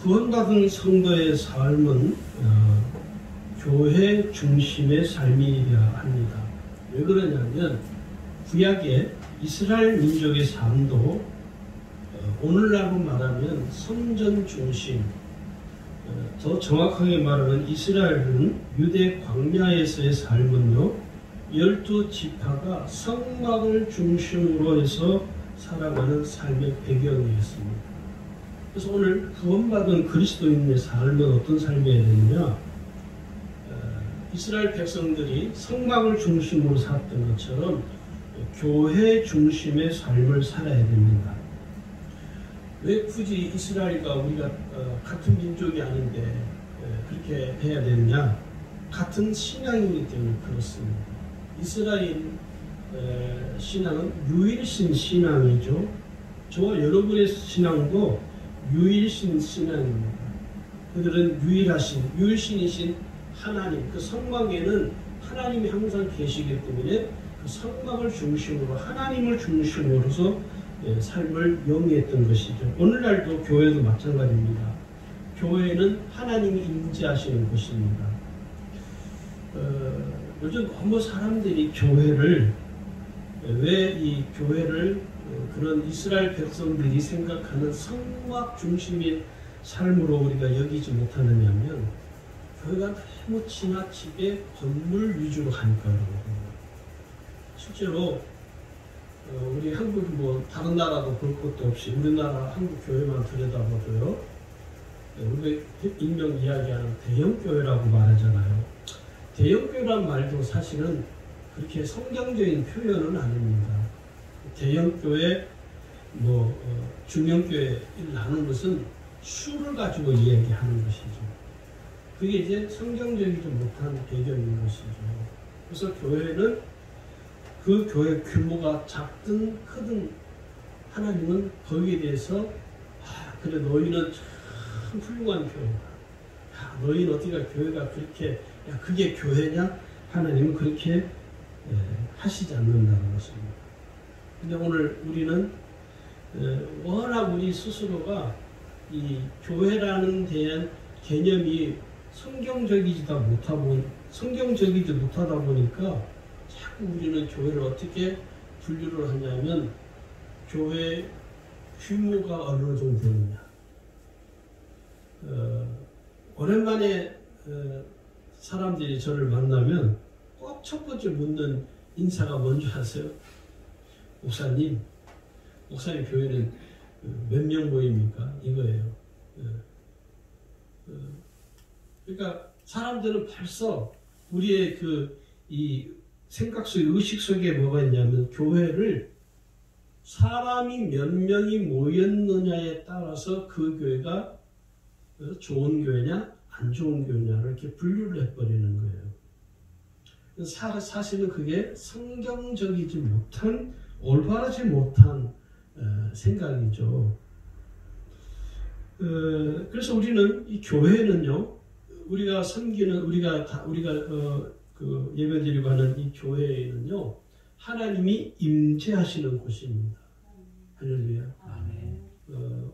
구원받은 성도의 삶은 교회 중심의 삶이어야 합니다. 왜 그러냐면 구약의 이스라엘 민족의 삶도 오늘날로 말하면 성전 중심, 더 정확하게 말하면 이스라엘은 유대 광야에서의 삶은요 12지파가 성막을 중심으로 해서 살아가는 삶의 배경이었습니다. 그래서 오늘 구원받은 그리스도인의 삶은 어떤 삶이어야 되느냐, 이스라엘 백성들이 성막을 중심으로 살았던 것처럼 교회 중심의 삶을 살아야 됩니다. 왜 굳이 이스라엘과 우리가 같은 민족이 아닌데 그렇게 해야 되느냐? 같은 신앙이기 때문에 그렇습니다. 이스라엘 신앙은 유일신 신앙이죠. 저와 여러분의 신앙도 유일신 신앙입니다. 그들은 유일신이신 하나님, 그 성막에는 하나님이 항상 계시기 때문에 그 성막을 중심으로 하나님을 중심으로서 삶을 영위했던 것이죠. 오늘날도 교회도 마찬가지입니다. 교회는 하나님이 임재하시는 곳입니다. 요즘 너무 사람들이 교회를 왜 이 교회를 그런 이스라엘 백성들이 생각하는 성막 중심의 삶으로 우리가 여기지 못하느냐 하면 교회가 너무 지나치게 건물 위주로 가니까 그런 거예요. 실제로 우리 한국 뭐 다른 나라도 볼 것도 없이 우리나라 한국 교회만 들여다봐도요, 우리가 일명 이야기하는 대형교회라고 말하잖아요. 대형교회란 말도 사실은 그렇게 성경적인 표현은 아닙니다. 대형교회, 중형교회를 나눈 것은 수를 가지고 이야기하는 것이죠. 그게 이제 성경적이지 못한 배경인 것이죠. 그래서 교회는 그 교회 규모가 작든 크든 하나님은 거기에 대해서 그래 너희는 참 훌륭한 교회다. 너희는 어디가 교회가 그렇게 그게 교회냐? 하나님은 그렇게 하시지 않는다는 것입니다. 근데 오늘 우리는 워낙 우리 스스로가 이 교회라는 대한 개념이 성경적이지도 못하다 보니까 자꾸 우리는 교회를 어떻게 분류를 하냐면 교회 규모가 어느 정도 되느냐. 오랜만에 사람들이 저를 만나면 꼭 첫 번째 묻는 인사가 뭔지 아세요? 목사님 교회는 몇 명 모입니까? 이거예요. 그러니까 사람들은 벌써 우리의 이 생각 속에 의식 속에 뭐가 있냐면 교회를 사람이 몇 명이 모였느냐에 따라서 그 교회가 좋은 교회냐 안 좋은 교회냐를 이렇게 분류를 해버리는 거예요. 사실은 그게 성경적이지 못한, 올바르지 못한 생각이죠. 그래서 우리는 이 교회는요, 우리가 섬기는 우리가 예배드리고 하는 이 교회는요, 하나님이 임재하시는 곳입니다. 할렐루야.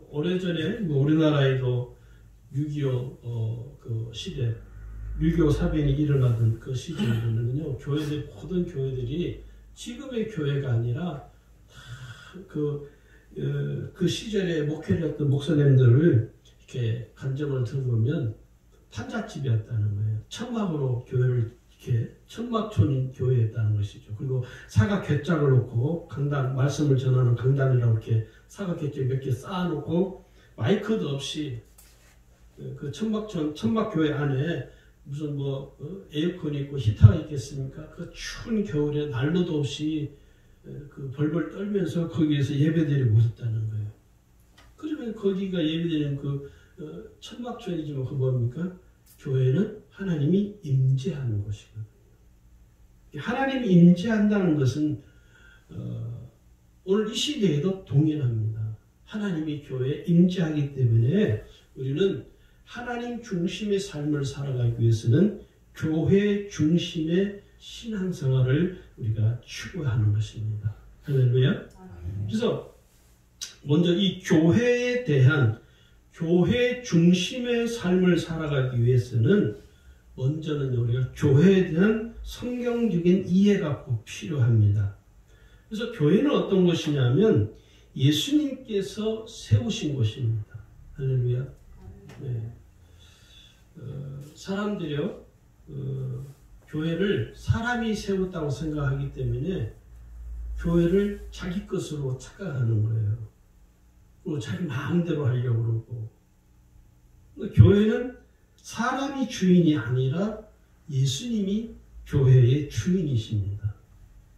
오래전에 우리나라에도 6.25 그 시대 6.25 사변이 일어나던 그 시절에는요, 모든 교회들이 지금의 교회가 아니라 그 시절에 목회를 했던 목사님들을 이렇게 간증을 들어보면 판잣집이었다는 거예요. 천막으로 교회를 이렇게 천막촌인 교회였다는 것이죠. 그리고 사각궤장을 놓고 강단, 말씀을 전하는 강단이라고 이렇게 사각궤장 몇 개 쌓아놓고 마이크도 없이 그 천막교회 안에 무슨 에어컨이 있고 히터가 있겠습니까? 그 추운 겨울에 난로도 없이 그 벌벌 떨면서 거기에서 예배드리고 있었다는 거예요. 그러면 거기가 예배드리는 그 천막교회이지만 그 뭡니까? 교회는 하나님이 임재하는 곳이거든요. 하나님이 임재한다는 것은 오늘 이 시대에도 동일합니다. 하나님이 교회에 임재하기 때문에 우리는 하나님 중심의 삶을 살아가기 위해서는 교회 중심의 신앙생활을 우리가 추구하는 것입니다. 할렐루야. 그래서 먼저 이 교회에 대한 교회 중심의 삶을 살아가기 위해서는 먼저는 우리가 교회에 대한 성경적인 이해가 꼭 필요합니다. 그래서 교회는 어떤 것이냐면 예수님께서 세우신 곳입니다. 할렐루야. 네. 사람들이요, 교회를 사람이 세웠다고 생각하기 때문에 교회를 자기 것으로 착각하는 거예요. 그리고 자기 마음대로 하려고 그러고. 교회는 사람이 주인이 아니라 예수님이 교회의 주인이십니다.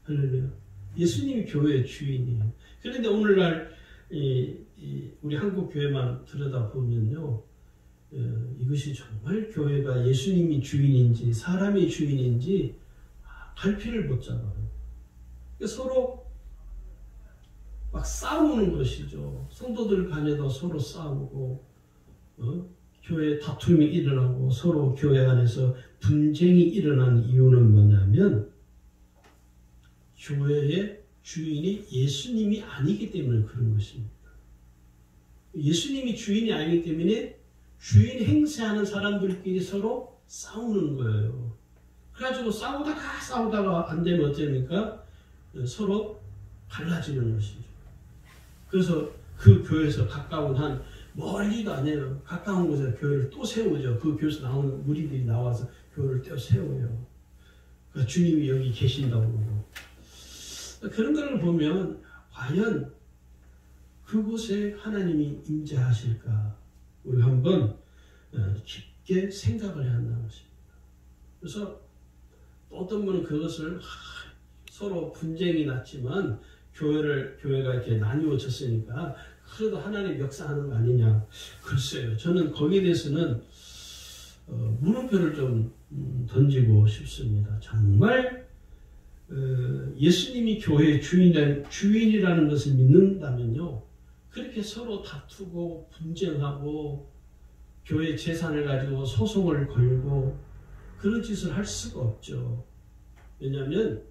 할렐루야. 예수님이 교회의 주인이에요. 그런데 오늘날 우리 한국 교회만 들여다보면요, 이것이 정말 교회가 예수님이 주인인지 사람이 주인인지 갈피를 못 잡아요. 서로 막 싸우는 것이죠. 성도들 간에도 서로 싸우고, 교회 다툼이 일어나고 서로 교회 안에서 분쟁이 일어나는 이유는 뭐냐면 교회의 주인이 예수님이 아니기 때문에 그런 것입니다. 예수님이 주인이 아니기 때문에 주인 행세하는 사람들끼리 서로 싸우는 거예요. 그래가지고 싸우다가 안 되면 어쩌니까 서로 갈라지는 것이죠. 그래서 그 교회에서 가까운 한 멀리도 아니에요. 가까운 곳에 교회를 또 세우죠. 그 교회에서 나오는 무리들이 나와서 교회를 또 세워요. 그러니까 주님이 여기 계신다고 그러고. 그런 걸 보면 과연 그곳에 하나님이 임재하실까? 우리 한번 깊게 생각을 해야 한다는 것입니다. 그래서 또 어떤 분은 그것을 서로 분쟁이 났지만 교회가 이렇게 나뉘어졌으니까 그래도 하나님 역사하는 거 아니냐. 글쎄요. 저는 거기에 대해서는 물음표를 좀 던지고 싶습니다. 정말 예수님이 교회의 주인이라는 것을 믿는다면요, 그렇게 서로 다투고 분쟁하고 교회 재산을 가지고 소송을 걸고 그런 짓을 할 수가 없죠. 왜냐하면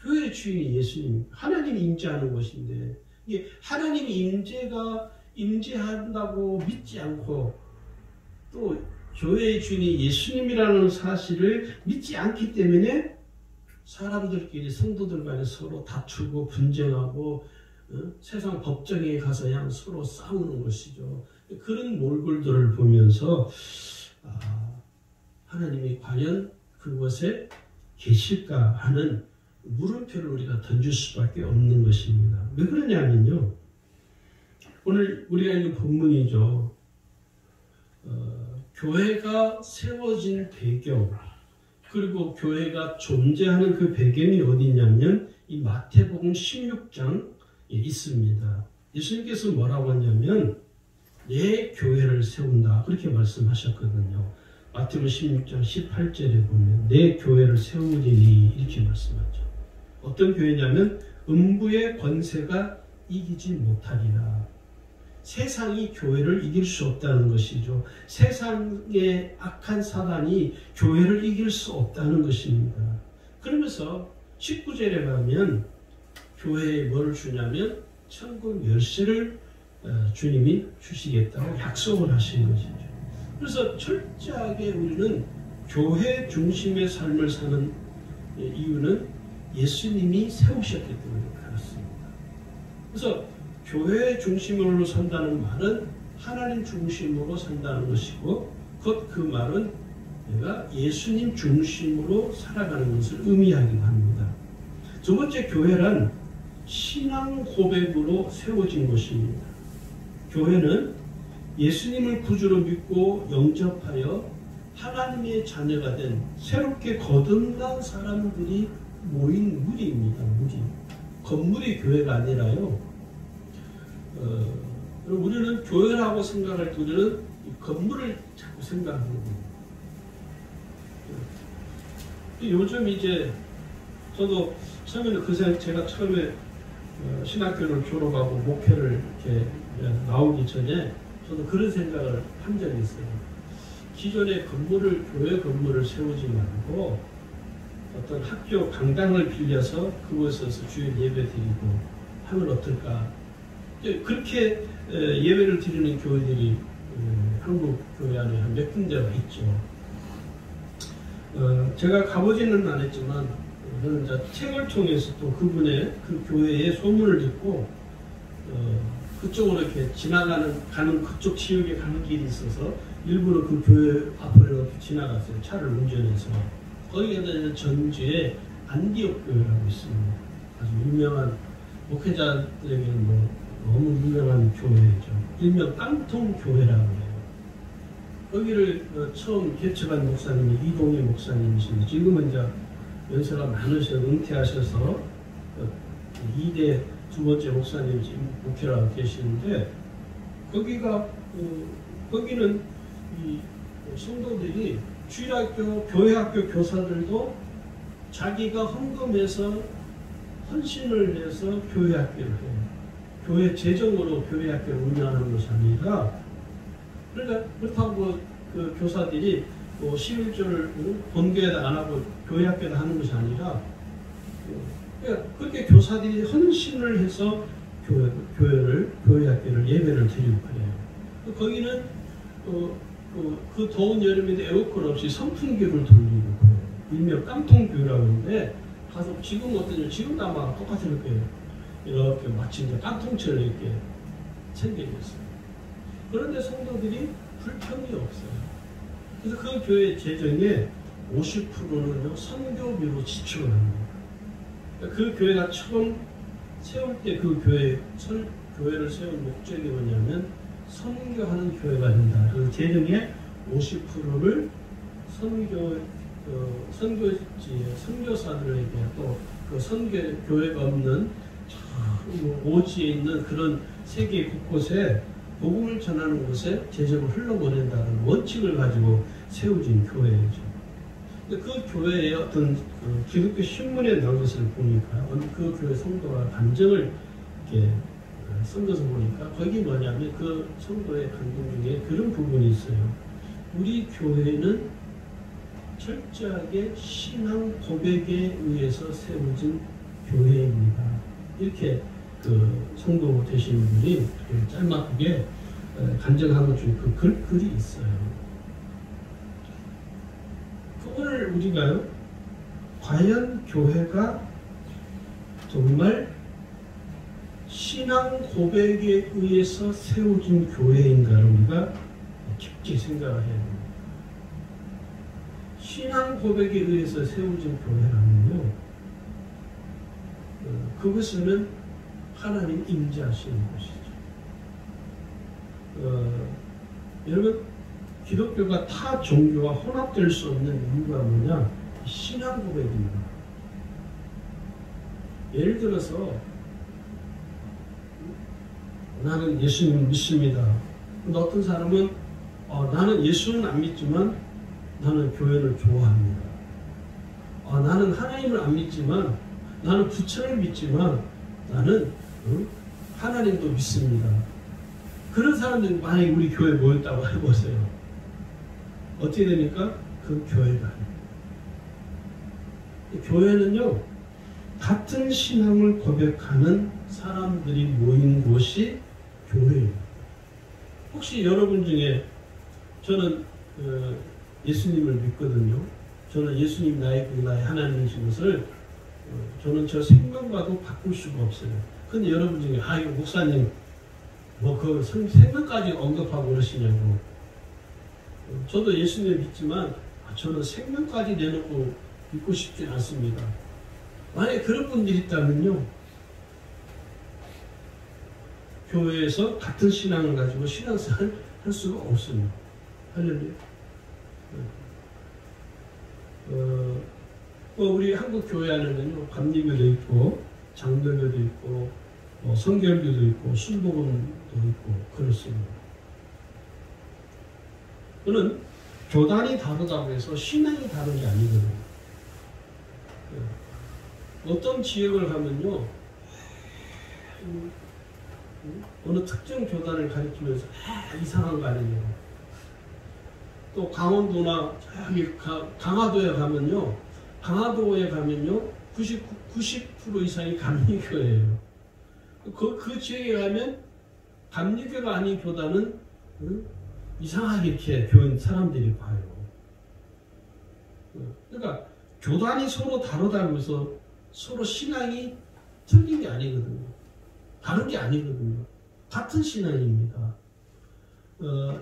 교회의 주인이 예수님, 하나님이 임재하는 곳인데, 이게 하나님이 임재한다고 믿지 않고 또 교회의 주인이 예수님이라는 사실을 믿지 않기 때문에 사람들끼리 성도들 간에 서로 다투고 분쟁하고 세상 법정에 가서야 서로 싸우는 것이죠. 그런 몰골들을 보면서 하나님이 과연 그곳에 계실까 하는 물음표를 우리가 던질 수밖에 없는 것입니다. 왜 그러냐면요, 오늘 우리가 읽는 본문이죠. 교회가 세워진 배경, 그리고 교회가 존재하는 그 배경이 어디냐면 이 마태복음 16장에 있습니다. 예수님께서 뭐라고 하냐면 내 교회를 세운다, 그렇게 말씀하셨거든요. 마태복음 16장 18절에 보면 내 교회를 세우리니 이렇게 말씀하죠. 어떤 교회냐면 음부의 권세가 이기지 못하리라. 세상이 교회를 이길 수 없다는 것이죠. 세상의 악한 사단이 교회를 이길 수 없다는 것입니다. 그러면서 19절에 가면 교회에 뭐를 주냐면 천국 열쇠를 주님이 주시겠다고 약속을 하신 것이죠. 그래서 철저하게 우리는 교회 중심의 삶을 사는 이유는 예수님이 세우셨기 때문에 그렇습니다. 그래서 교회 중심으로 산다는 말은 하나님 중심으로 산다는 것이고, 곧 그 말은 내가 예수님 중심으로 살아가는 것을 의미하기도 합니다. 두 번째, 교회란 신앙 고백으로 세워진 것입니다. 교회는 예수님을 구주로 믿고 영접하여 하나님의 자녀가 된 새롭게 거듭난 사람들이 모인 무리입니다. 무리. 건물이 교회가 아니라요. 우리는 교회라고 생각할 때 우리는 건물을 자꾸 생각하는 거예요. 요즘 이제 저도 처음에는 제가 처음에 신학교를 졸업하고 목회를 이렇게 나오기 전에 저도 그런 생각을 한 적이 있어요. 기존의 교회 건물을 세우지 말고 어떤 학교 강당을 빌려서 그곳에서 주일 예배 드리고 하면 어떨까? 그렇게 예배를 드리는 교회들이 한국 교회 안에 한 몇 군데가 있죠. 제가 가보지는 않았지만 저는 이제 책을 통해서 또 그분의 그 교회의 소문을 듣고 그쪽으로 이렇게 가는 그쪽 지역에 가는 길이 있어서 일부러 그 교회 앞으로 지나갔어요. 차를 운전해서. 거기에 대한 전주에 안디옥 교회라고 있습니다. 아주 유명한 목회자들에게는 너무 유명한 교회죠. 일명 깡통 교회라고 해요. 거기를 처음 개척한 목사님이 이동희 목사님이신데 지금은 이제 연세가 많으셔서 은퇴하셔서 2대 두 번째 목사님이 지금 목회를 하고 계시는데 거기는 이 성도들이 주일학교, 교회학교 교사들도 자기가 헌금해서 헌신을 해서 교회학교를 해요. 교회 재정으로 교회학교를 운영하는 것이 아니라 그러니까 그렇다고 그 교사들이 11조를 본교에다 안 하고 교회학교에다 하는 것이 아니라 그러니까 그렇게 교사들이 헌신을 해서 교회학교를 예배를 드리고 그래요. 거기는 그 더운 여름인데 에어컨 없이 선풍기를 돌리고 그래요. 일명 깡통교회라고 하는데 가서 지금 어떠냐? 지금도 아마 똑같을 거예요. 이렇게 마치 이제 깡통처럼 이렇게 챙겨졌어요. 그런데 성도들이 불평이 없어요. 그래서 그 교회 재정의 50%는요 선교비로 지출을 합니다. 그 교회가 처음 세울 때 그 교회를 세운 목적이 뭐냐면 선교하는 교회가 된다. 그 재정의 50%를 선교사들에게 또 그 교회가 없는 오지에 있는 그런 세계 곳곳에 복음을 전하는 곳에 재정을 흘러보낸다는 원칙을 가지고 세워진 교회죠. 그 교회의 어떤 기독교 신문에 나온 것을 보니까 그 교회 성도가 감정을 이렇게 쓴 것을 보니까 거기 뭐냐면 그 성도의 감동 중에 그런 부분이 있어요. 우리 교회는 철저하게 신앙 고백에 의해서 세워진 교회입니다. 이렇게 그 성도 되시는 분이 짤막하게 간증한 것 중에 그 글이 있어요. 오늘 우리가요, 과연 교회가 정말 신앙 고백에 의해서 세워진 교회인가를 우리가 깊게 생각을 해야 됩니다. 신앙 고백에 의해서 세워진 교회라면요, 그것은 하나님 임재하시는 것이죠. 여러분, 기독교가 타 종교와 혼합될 수 없는 이유가 뭐냐? 신앙 고백입니다. 예를 들어서 나는 예수님 믿습니다. 어떤 사람은 나는 예수는 안 믿지만 나는 교회를 좋아합니다. 나는 하나님을 안 믿지만 나는 부처를 믿지만 나는 하나님도 믿습니다. 그런 사람들이 만약에 우리 교회에 모였다고 해보세요. 어떻게 됩니까? 그 교회가 아닙니다. 교회는요, 같은 신앙을 고백하는 사람들이 모인 곳이 교회예요. 혹시 여러분 중에 저는 예수님을 믿거든요. 저는 예수님 나의 하나님이신 것을 저는 저 생명과도 바꿀 수가 없어요. 근데 여러분 중에 이거 목사님 그 생명까지 언급하고 그러시냐고. 저도 예수님을 믿지만 저는 생명까지 내놓고 믿고 싶지 않습니다. 만약에 그런 분들이 있다면요, 교회에서 같은 신앙을 가지고 신앙생활을 할 수가 없습니다. 할렐루야. 우리 한국 교회 안에는요, 감리교도 있고 장로교도 있고 성결교도 있고 순복음도 있고 그렇습니다. 그는 교단이 다르다고 해서 신앙이 다른 게 아니거든요. 어떤 지역을 가면요, 어느 특정 교단을 가리키면서 이상한 거 아니에요. 또 강원도나 저기 강화도에 가면요, 90% 이상이 감리교예요. 그 지역에 가면 감리교가 아닌 교단은 이상하게 이렇게 교인 사람들이 봐요. 그러니까 교단이 서로 다르다고 해서 서로 신앙이 틀린 게 아니거든요. 다른 게 아니거든요. 같은 신앙입니다.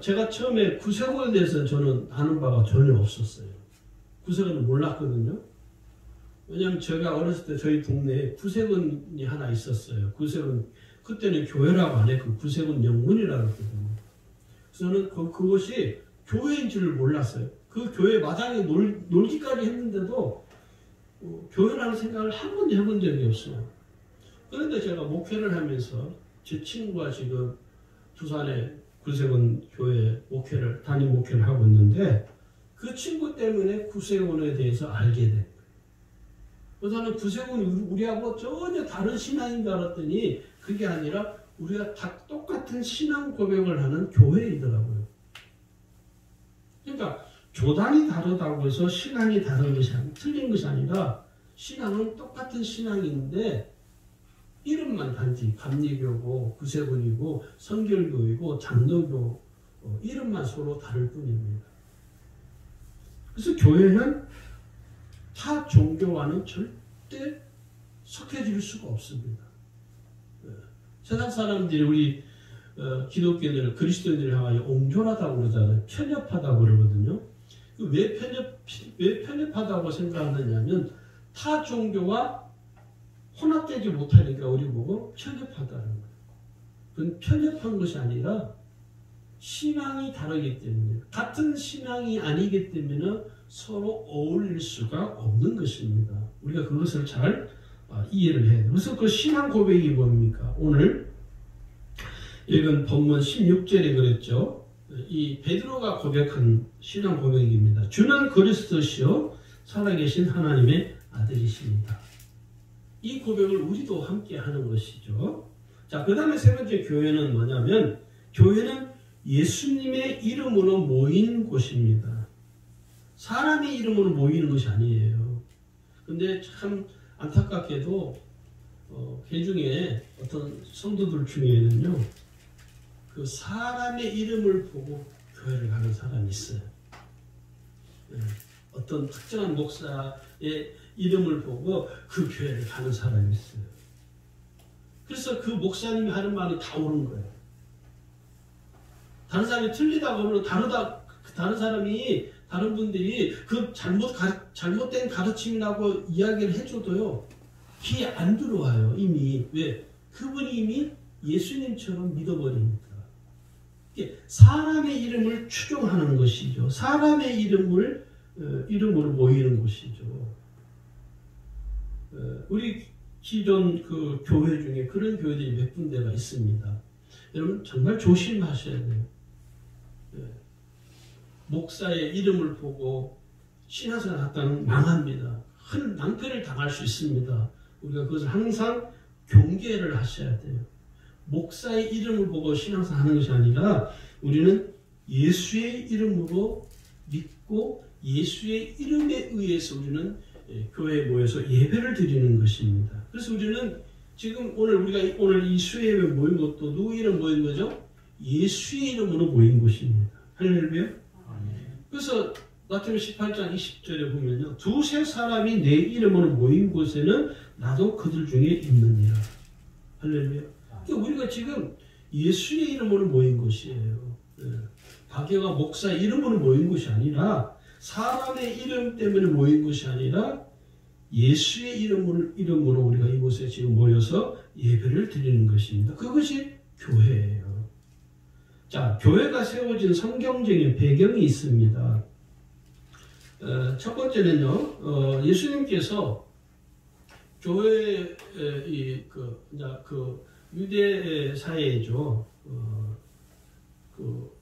제가 처음에 구세군에 대해서 저는 아는 바가 전혀 없었어요. 구세군은 몰랐거든요. 왜냐하면 제가 어렸을 때 저희 동네에 구세군이 하나 있었어요. 구세군, 그때는 교회라고 안 했고 구세군 영문이라고 했거든요. 저는 그것이 교회인 줄 몰랐어요. 그 교회 마당에 놀기까지 했는데도 교회라는 생각을 한 번도 해본 적이 없어요. 그런데 제가 목회를 하면서 제 친구가 지금 부산에 구세군 교회 담임 목회를 하고 있는데 그 친구 때문에 구세군에 대해서 알게 됐어요. 그래서 저는 구세군이 우리하고 전혀 다른 신앙인 줄 알았더니 그게 아니라 우리가 다 똑같은 신앙 고백을 하는 교회이더라고요. 그러니까 교단이 다르다고 해서 신앙이 틀린 것이 아니라 신앙은 똑같은 신앙인데 이름만 단지 감리교고 구세군이고 성결교이고 장로교 이름만 서로 다를 뿐입니다. 그래서 교회는 타 종교와는 절대 섞여질 수가 없습니다. 세상 사람들이 우리 기독교인들, 그리스도인들을 향하여 옹졸하다고 그러잖아요. 편협하다고 그러거든요. 왜 편협하다고 생각하느냐면 타 종교와 혼합되지 못하니까 우리 보고 편협하다는 거예요. 그건 편협한 것이 아니라 신앙이 다르기 때문에 같은 신앙이 아니기 때문에 서로 어울릴 수가 없는 것입니다. 우리가 그것을 잘 이해를 해야 돼요. 그래서 그 신앙 고백이 뭡니까? 오늘 읽은 본문 16절에 그랬죠. 이 베드로가 고백한 신앙 고백입니다. 주는 그리스도시요 살아계신 하나님의 아들이십니다. 이 고백을 우리도 함께 하는 것이죠. 자, 그 다음에 세 번째 교회는 뭐냐면 교회는 예수님의 이름으로 모인 곳입니다. 사람의 이름으로 모이는 것이 아니에요. 근데 참 안타깝게도 그 중에 어떤 성도들 중에는요, 그 사람의 이름을 보고 교회를 가는 사람이 있어요. 어떤 특정한 목사의 이름을 보고 그 교회를 가는 사람이 있어요. 그래서 그 목사님이 하는 말이 다 옳은 거예요. 다른 사람이 틀리다고 하면 다른 분들이 그 잘못된 가르침이라고 이야기를 해줘도요, 귀에 안 들어와요, 이미. 왜? 그분이 이미 예수님처럼 믿어버리니까. 사람의 이름을 추종하는 것이죠. 사람의 이름으로 모이는 것이죠. 우리 기존 그 교회 중에 그런 교회들이 몇 군데가 있습니다. 여러분 정말 조심하셔야 돼요. 목사의 이름을 보고 신앙생활 하다는 망합니다. 큰 낭패를 당할 수 있습니다. 우리가 그것을 항상 경계를 하셔야 돼요. 목사의 이름을 보고 신앙생활 하는 것이 아니라 우리는 예수의 이름으로 믿고 예수의 이름에 의해서 우리는 교회에 모여서 예배를 드리는 것입니다. 그래서 우리는 지금 우리가 오늘 이 수요예배 모인 것도 누구 이름 모인 거죠? 예수의 이름으로 모인 것입니다. 할렐루야. 그래서 마태복음 18장 20절에 보면요, 두세 사람이 내 이름으로 모인 곳에는 나도 그들 중에 있느니라. 할렐루야. 그러니까 우리가 지금 예수의 이름으로 모인 것이에요. 박예화 목사 이름으로 모인 것이 아니라 사람의 이름 때문에 모인 것이 아니라 예수의 이름으로 우리가 이곳에 지금 모여서 예배를 드리는 것입니다. 그것이 교회예요. 자, 교회가 세워진 성경적인 배경이 있습니다. 첫 번째는요, 예수님께서 교회 유대 사회죠.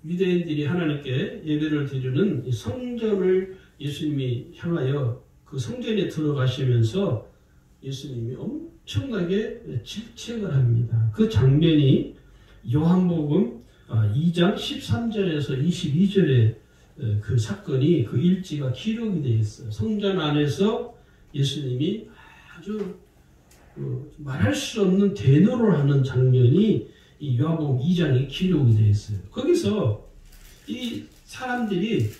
유대인들이 하나님께 예배를 드리는 성전을 예수님이 향하여 그 성전에 들어가시면서 예수님이 엄청나게 질책을 합니다. 그 장면이 요한복음 2장 13절에서 22절에 그 사건이 그 일지가 기록이 되어 있어요. 성전 안에서 예수님이 아주 말할 수 없는 대노를 하는 장면이 이 요한복음 2장에 기록이 되어 있어요. 거기서 이 사람들이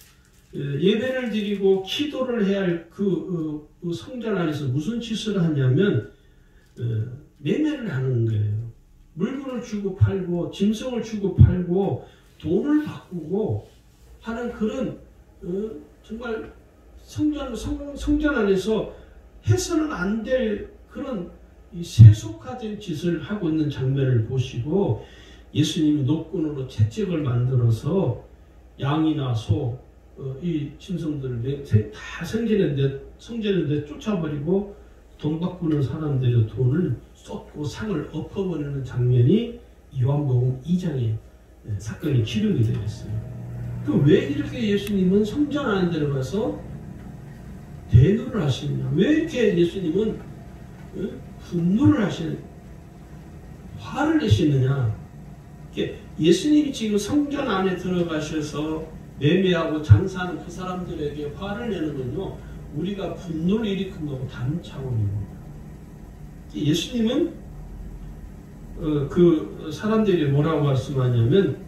예배를 드리고 기도를 해야 할 그 성전 안에서 무슨 짓을 하냐면 매매를 하는 거예요. 물건을 주고 팔고 짐승을 주고 팔고 돈을 바꾸고 하는 그런 정말 성전 안에서 해서는 안 될 그런 세속화된 짓을 하고 있는 장면을 보시고 예수님이 노끈으로 채찍을 만들어서 양이나 소, 이 짐승들을 다 성전에 쫓아버리고 돈 바꾸는 사람들의 돈을 쏟고 상을 엎어버리는 장면이 요한복음 2장에 사건이 기록이 되어 있어요. 왜 이렇게 예수님은 성전 안에 들어가서 대노를 하시느냐? 왜 이렇게 예수님은 분노를 하시느냐? 화를 내시느냐? 예수님이 지금 성전 안에 들어가셔서 매매하고 장사하는 그 사람들에게 화를 내는 건요, 우리가 분노를 일으킨 거고 다른 차원입니다. 예수님은 그 사람들이 뭐라고 말씀하냐면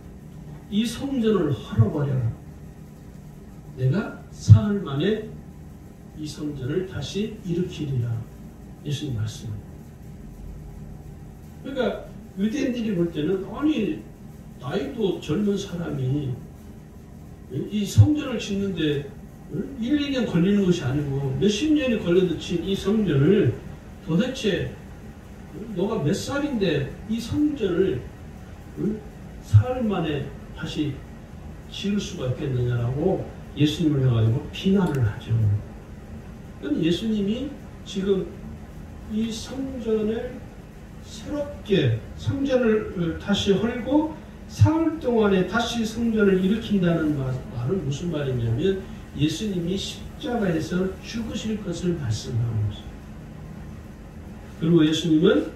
이 성전을 헐어버려라. 내가 사흘 만에 이 성전을 다시 일으키리라. 예수님 말씀합니다. 그러니까 유대인들이 볼 때는 아니 나이도 젊은 사람이 이 성전을 짓는데 1, 2년 걸리는 것이 아니고 몇십 년이 걸려도 진 이 성전을 도대체 너가 몇 살인데 이 성전을 사흘 만에 다시 지을 수가 있겠느냐라고 예수님을 해가지고 비난을 하죠. 그런데 예수님이 지금 이 성전을 새롭게 성전을 다시 헐고 사흘 동안에 다시 성전을 일으킨다는 말은 무슨 말이냐면 예수님이 십자가에서 죽으실 것을 말씀하는 것입니다. 그리고 예수님은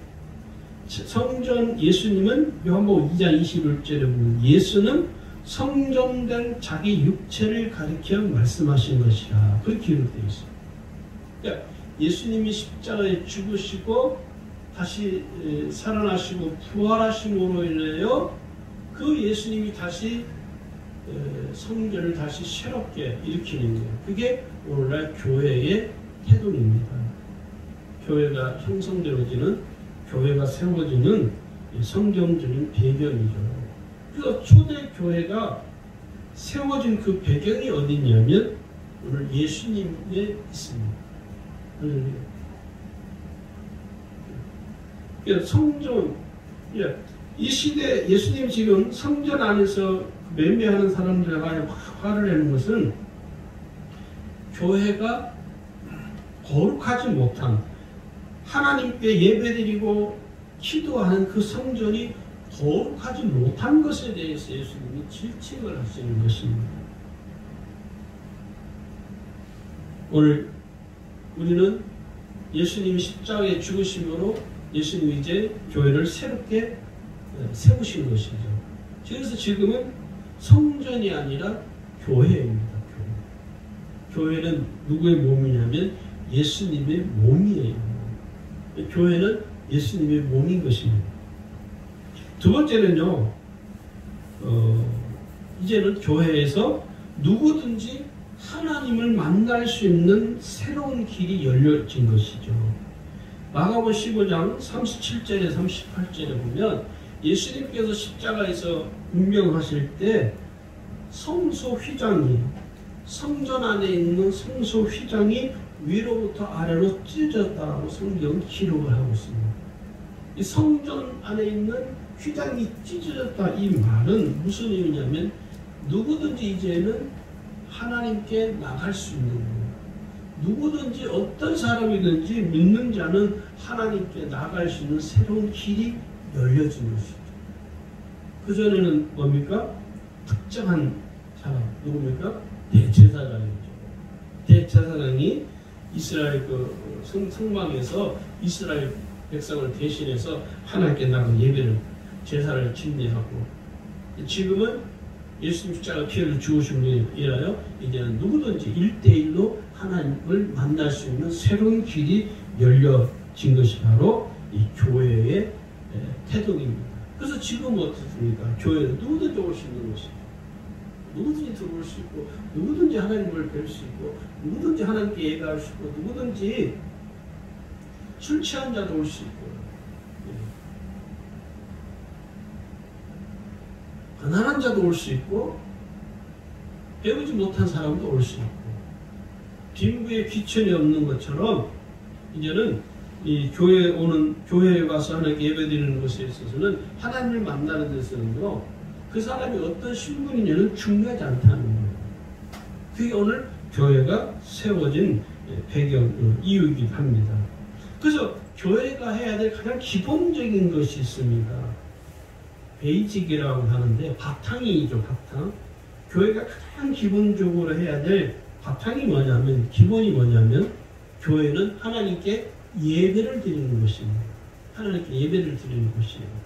요한복음 2장 21절에 보면 예수는 성전된 자기 육체를 가리켜 말씀하신 것이라 그렇게 기록되어 있습니다. 그러니까 예수님이 십자가에 죽으시고 다시 살아나시고 부활하심으로 인하여 그 예수님이 다시 성전을 다시 새롭게 일으키는 거예요. 그게 오늘날 교회의 태도입니다. 교회가 형성되어지는, 교회가 세워지는 성경적인 배경이죠. 그래서 초대 교회가 세워진 그 배경이 어디냐면 오늘 예수님에 있습니다. 성전, 이 시대 예수님 지금 성전 안에서 매매하는 사람들에 관해 화를 내는 것은 교회가 거룩하지 못한, 하나님께 예배드리고 기도하는 그 성전이 거룩하지 못한 것에 대해서 예수님이 질책을 하시는 것입니다. 오늘 우리는 예수님이 십자가에 죽으심으로 예수님이 이제 교회를 새롭게 세우신 것이죠. 그래서 지금은 성전이 아니라 교회입니다. 교회는 누구의 몸이냐면 예수님의 몸이에요. 교회는 예수님의 몸인 것입니다. 두 번째는요, 이제는 교회에서 누구든지 하나님을 만날 수 있는 새로운 길이 열려진 것이죠. 마가복음 15장 37절에 38절에 보면 예수님께서 십자가에서 운명하실 때 성소 휘장이, 성전 안에 있는 성소 휘장이 위로부터 아래로 찢어졌다고 성경은 기록을 하고 있습니다. 이 성전 안에 있는 휘장이 찢어졌다, 이 말은 무슨 의미냐면 누구든지 이제는 하나님께 나갈 수 있는 거예요. 누구든지 어떤 사람이든지 믿는 자는 하나님께 나갈 수 있는 새로운 길이 열려진 것이죠. 그전에는 뭡니까? 특정한 사람, 누굽니까? 대제사장이죠. 대제사장이 이스라엘 그 성막에서 이스라엘 백성을 대신해서 하나님께 나가 예배를, 제사를 진리하고, 지금은 예수님 십자가 피를 주우심으로 인하여 이제는 누구든지 1대1로 하나님을 만날 수 있는 새로운 길이 열려진 것이 바로 이 교회의 태동입니다. 그래서 지금 어떻습니까? 교회는 누구든지 올 수 있는 것입니다. 누구든지 들어올 수 있고 누구든지 하나님을 뵐 수 있고 누구든지 하나님께 예배할 수 있고 누구든지 술 취한 자도 올 수 있고 가난한 자도 올 수 있고 배우지 못한 사람도 올 수 있고 빈부의 귀천이 없는 것처럼 이제는 이 교회에 가서 하나님께 예배드리는 것에 있어서는 하나님을 만나는 데서는요 그 사람이 어떤 신분이냐는 중요하지 않다는 거예요. 그게 오늘 교회가 세워진 배경 이유이기도 합니다. 그래서 교회가 해야 될 가장 기본적인 것이 있습니다. 베이직이라고 하는데 바탕이죠. 바탕. 교회가 가장 기본적으로 해야 될 바탕이 뭐냐면 기본이 뭐냐면 교회는 하나님께 예배를 드리는 것입니다. 하나님께 예배를 드리는 것이에요.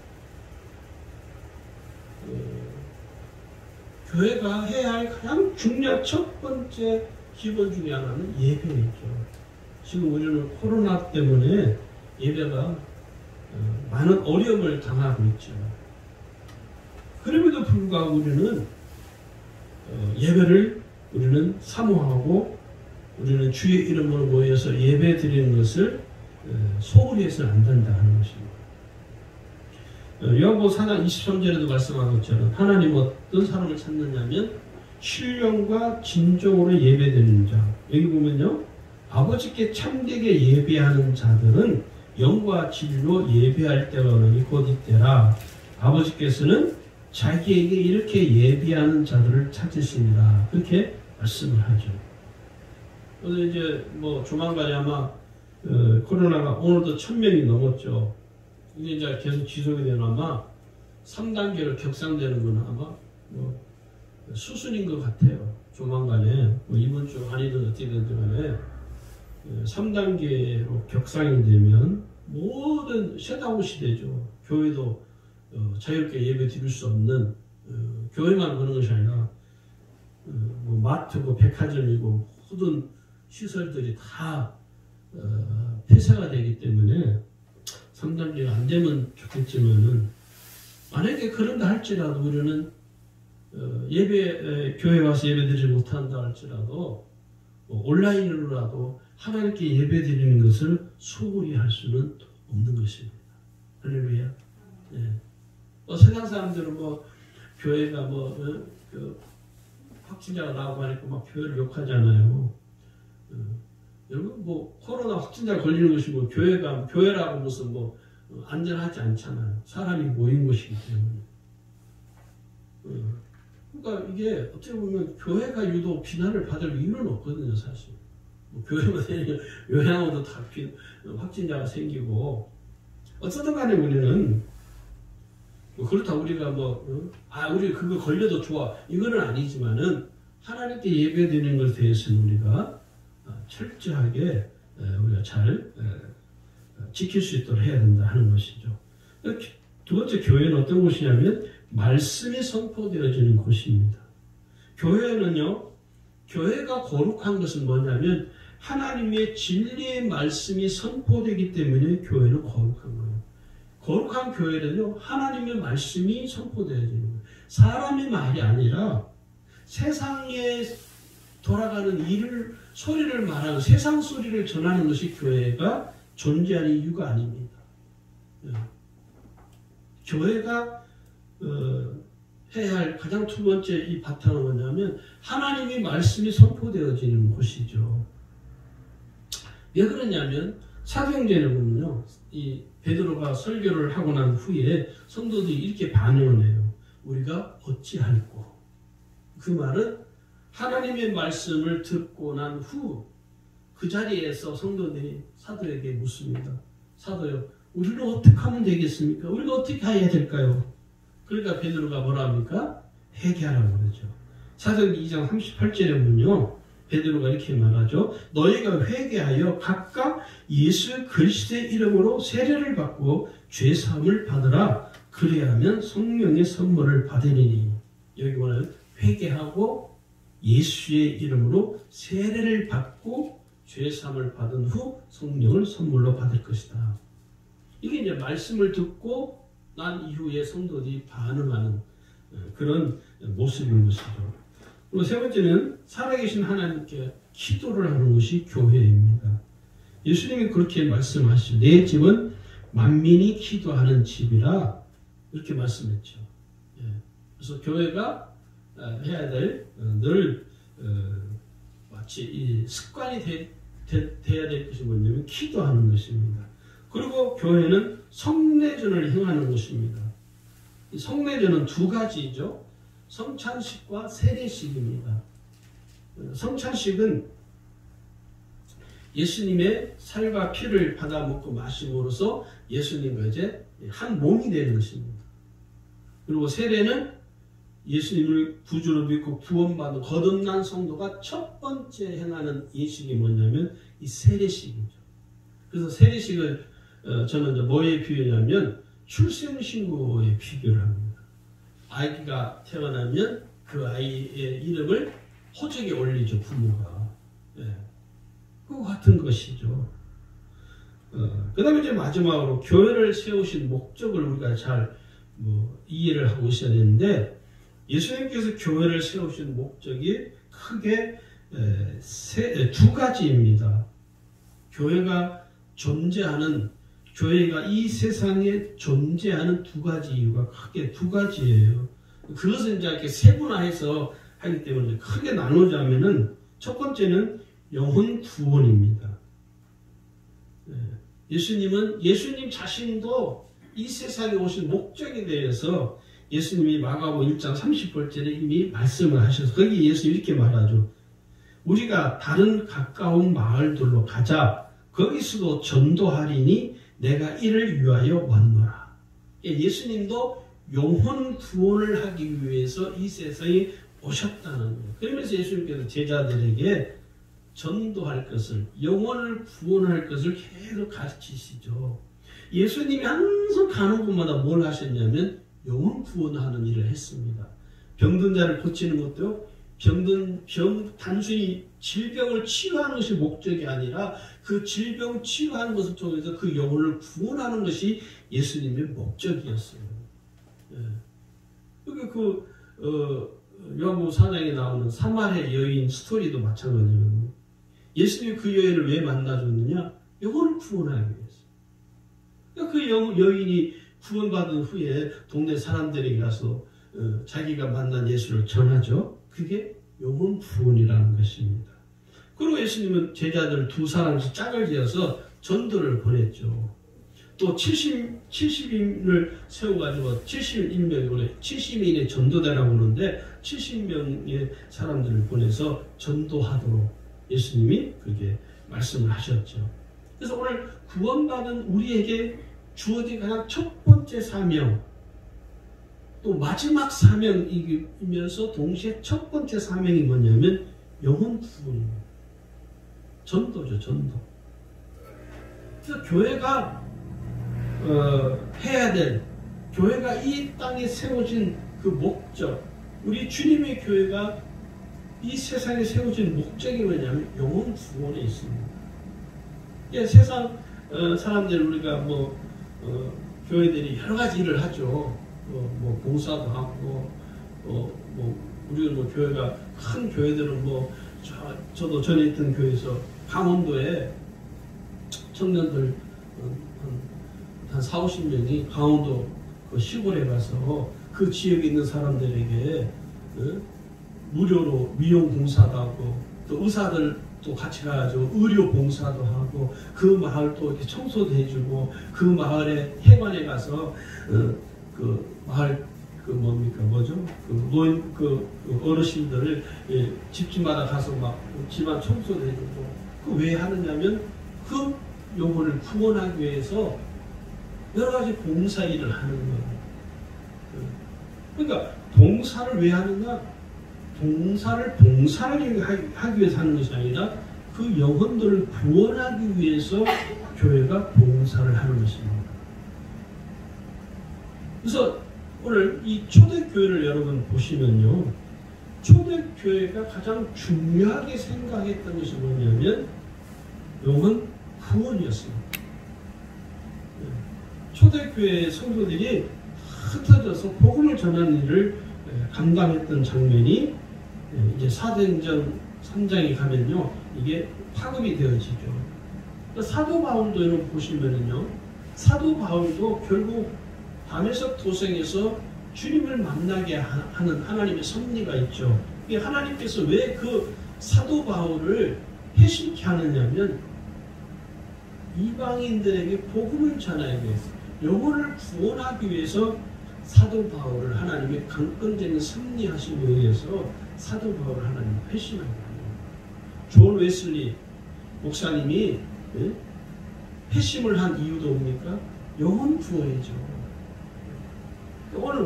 교회가 해야 할 가장 중요한 첫 번째 기본 중에 하나는 예배이죠. 지금 우리는 코로나 때문에 예배가 많은 어려움을 당하고 있죠. 그럼에도 불구하고 우리는 예배를 우리는 사모하고 우리는 주의 이름으로 모여서 예배 드리는 것을 소홀히 해서는 안 된다 하는 것입니다. 요한복음 4장 23절에도 말씀한 것처럼 하나님 어떤 사람을 찾느냐면 신령과 진정으로 예배드리는 자. 여기 보면요. 아버지께 참되게 예배하는 자들은 영과 진리로 예배할 때가 오느니 곧 이때라. 아버지께서는 자기에게 이렇게 예배하는 자들을 찾으시니라. 그렇게 말씀을 하죠. 그래서 이제 뭐 조만간에 아마 코로나가 오늘도 1000명이 넘었죠. 이게 이제 계속 지속이 되는 아마 3단계로 격상되는 건 아마 뭐 수순인 것 같아요. 조만간에 뭐 이번 주 아니든 어떻게 되든 간에 3단계로 격상이 되면 모든 셧다운 시대죠. 교회도 자유롭게 예배 드릴 수 없는 교회만 그런 것이 아니라 뭐 마트고 백화점이고 모든 시설들이 다 폐쇄가 되기 때문에 3단계가 안 되면 좋겠지만은 만약에 그런다 할지라도 우리는 교회 와서 예배 드리지 못한다 할지라도 온라인으로라도 하나님께 예배 드리는 것을 소홀히 할 수는 없는 것입니다. 할렐루야. 네. 세상 사람들은 뭐 교회가 확진자가 나오고 하니까 막 교회를 욕하잖아요. 여러분 뭐 코로나 확진자 걸리는 것이 뭐 교회라고 무슨 뭐 안전하지 않잖아요. 사람이 모인 것이기 때문에. 그러니까 이게 어떻게 보면 교회가 유독 비난을 받을 이유는 없거든요, 사실. 뭐 교회만 되니까 요양원도 다 확진자가 생기고 어쨌든 간에 우리는 그렇다고 우리가 우리 그거 걸려도 좋아 이거는 아니지만은 하나님께 예배드리는 것에 대해서는 우리가 철저하게 우리가 잘 지킬 수 있도록 해야 된다 하는 것이죠. 두 번째 교회는 어떤 곳이냐면 말씀이 선포되어지는 곳입니다. 교회는요, 교회가 거룩한 것은 뭐냐면 하나님의 진리의 말씀이 선포되기 때문에 교회는 거룩한 거예요. 거룩한 교회는요, 하나님의 말씀이 선포되어지는 거예요. 사람의 말이 아니라 세상에 돌아가는 소리를 말하는 세상 소리를 전하는 것이 교회가 존재하는 이유가 아닙니다. 교회가 해야 할 가장 두 번째 이 바탕은 뭐냐면 하나님의 말씀이 선포되어지는 곳이죠. 왜 그러냐면 사도행전에 보면요, 이 베드로가 설교를 하고 난 후에 성도들이 이렇게 반응을 해요. 우리가 어찌할꼬? 그 말은 하나님의 말씀을 듣고 난 후 그 자리에서 성도들이 사도에게 묻습니다. 사도요, 우리는 어떻게 하면 되겠습니까? 우리가 어떻게 해야 될까요? 그러니까 베드로가 뭐라 합니까? 회개하라고 그러죠. 사도행전 2장 38절에 보면요, 베드로가 이렇게 말하죠. 너희가 회개하여 각각 예수 그리스도의 이름으로 세례를 받고 죄 사함을 받으라. 그래야 하면 성령의 선물을 받으리니. 여기 뭐냐면 회개하고 예수의 이름으로 세례를 받고 죄 사함을 받은 후 성령을 선물로 받을 것이다. 이게 이제 말씀을 듣고 난 이후에 성도들이 반응하는 그런 모습인 것이죠. 그리고 세 번째는 살아계신 하나님께 기도를 하는 것이 교회입니다. 예수님이 그렇게 말씀하시죠. 내 집은 만민이 기도하는 집이라 이렇게 말씀했죠. 그래서 교회가 해야 될 늘 마치 이 습관이 돼야 될 것이 뭐냐면 기도하는 것입니다. 그리고 교회는 성례전을 행하는 것입니다. 이 성례전은 두 가지죠. 성찬식과 세례식입니다. 성찬식은 예수님의 살과 피를 받아 먹고 마심으로써 예수님과 이제 한 몸이 되는 것입니다. 그리고 세례는 예수님을 구주로 믿고 구원받은 거듭난 성도가 첫 번째 행하는 예식이 뭐냐면 이 세례식이죠. 그래서 세례식을 저는 이제 뭐에 비유냐면 출생신고에 비교를 합니다. 아기가 태어나면 그 아이의 이름을 호적에 올리죠, 부모가. 그거 같은 것이죠. 그 다음에 이제 마지막으로 교회를 세우신 목적을 우리가 잘 이해를 하고 있어야 되는데, 예수님께서 교회를 세우신 목적이 크게 두 가지입니다. 교회가 이 세상에 존재하는 두 가지 이유가 크게 두 가지예요. 그것은 이제 이렇게 세분화해서 하기 때문에 크게 나누자면은 첫 번째는 영혼 구원입니다. 예수님 자신도 이 세상에 오신 목적에 대해서 예수님이 마가복음 1장 30절에 이미 말씀을 하셔서 거기 예수 이렇게 말하죠. 우리가 다른 가까운 마을들로 가자. 거기서도 전도하리니 내가 이를 위하여 왔노라. 예수님도 영혼 구원을 하기 위해서 이 세상에 오셨다는 거예요. 그러면서 예수님께서 제자들에게 전도할 것을, 영혼을 구원할 것을 계속 가르치시죠. 예수님이 항상 가는 곳마다 뭘 하셨냐면 영혼 구원하는 일을 했습니다. 병든 자를 고치는 것도 단순히 질병을 치유하는 것이 목적이 아니라 그 질병 치유하는 것을 통해서 그 영혼을 구원하는 것이 예수님의 목적이었어요. 요한복음 4장에 나오는 사마리아 여인 스토리도 마찬가지거든요. 예수님이 그 여인을 왜 만나줬느냐? 영혼을 구원하기 위해서. 그 여인이 구원받은 후에 동네 사람들에게 가서 자기가 만난 예수를 전하죠. 그게 영혼 구원이라는 것입니다. 그리고 예수님은 제자들 두 사람씩 짝을 지어서 전도를 보냈죠. 또 70인을 세워가지고 70인명이 원래 70인의 전도대라고 하는데 70명의 사람들을 보내서 전도하도록 예수님이 그렇게 말씀을 하셨죠. 그래서 오늘 구원받은 우리에게 주어진 가장 첫 번째 사명, 또 마지막 사명이면서 동시에 첫 번째 사명이 뭐냐면 영혼 구원입니다. 전도죠, 전도. 그래서 교회가 해야 될, 교회가 이 땅에 세워진 그 목적, 우리 주님의 교회가 이 세상에 세워진 목적이 뭐냐면 영혼 구원에 있습니다. 세상 사람들 우리가 교회들이 여러 가지 일을 하죠. 봉사도 하고, 우리는 교회가 큰 교회들은 저도 전에 있던 교회에서 강원도에 청년들 한 40-50명이 강원도 그 시골에 가서 그 지역에 있는 사람들에게 무료로 미용 봉사도 하고, 또 의사들도 같이 가가지고 의료 봉사도 하고, 그 마을도 이렇게 청소도 해주고, 그 마을에 해관에 가서 그 마을 어르신들을 집집마다 가서 막 집안 청소도 해주고. 그 왜 하느냐면 그 영혼을 구원하기 위해서 여러 가지 봉사 일을 하는 거예요. 그러니까 봉사를 왜 하느냐? 봉사를 하기 위해서 하는 것이 아니라 그 영혼들을 구원하기 위해서 교회가 봉사를 하는 것입니다. 그래서 오늘 이 초대교회를 여러분 보시면요, 초대교회가 가장 중요하게 생각했던 것이 뭐냐면 영혼 구원이었습니다. 초대교회 성도들이 흩어져서 복음을 전하는 일을 감당했던 장면이 이제 사도행전 3장에 가면요, 이게 파급이 되어지죠. 그러니까 사도 바울도 여러분 보시면은요, 사도 바울도 결국 다메섹 도성에서 주님을 만나게 하는 하나님의 섭리가 있죠. 하나님께서 왜 그 사도 바울을 회심케 하느냐면 이방인들에게 복음을 전하기 위해서, 영혼을 구원하기 위해서 사도 바울을 하나님의 강권되는 섭리하심에 의해서 사도 바울을 하나님이 회심하게 합니다. 존 웨슬리 목사님이 회심을 한 이유도 뭡니까? 영혼 구원이죠. 오늘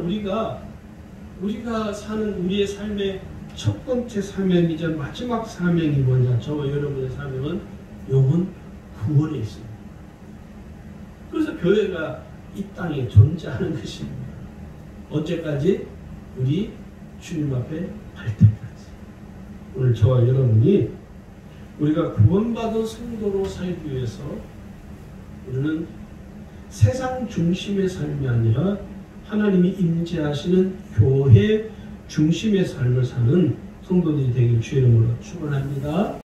우리가 사는 우리의 삶의 첫 번째 사명이자 마지막 사명이 뭐냐? 저와 여러분의 사명은 영혼 구원에 있습니다. 그래서 교회가 이 땅에 존재하는 것입니다. 언제까지? 우리 주님 앞에 갈 때까지. 오늘 저와 여러분이 우리가 구원받은 성도로 살기 위해서 우리는 세상 중심의 삶이 아니라 하나님이 임재하시는 교회 중심의 삶을 사는 성도들이 되길 주의 이름으로 축원합니다.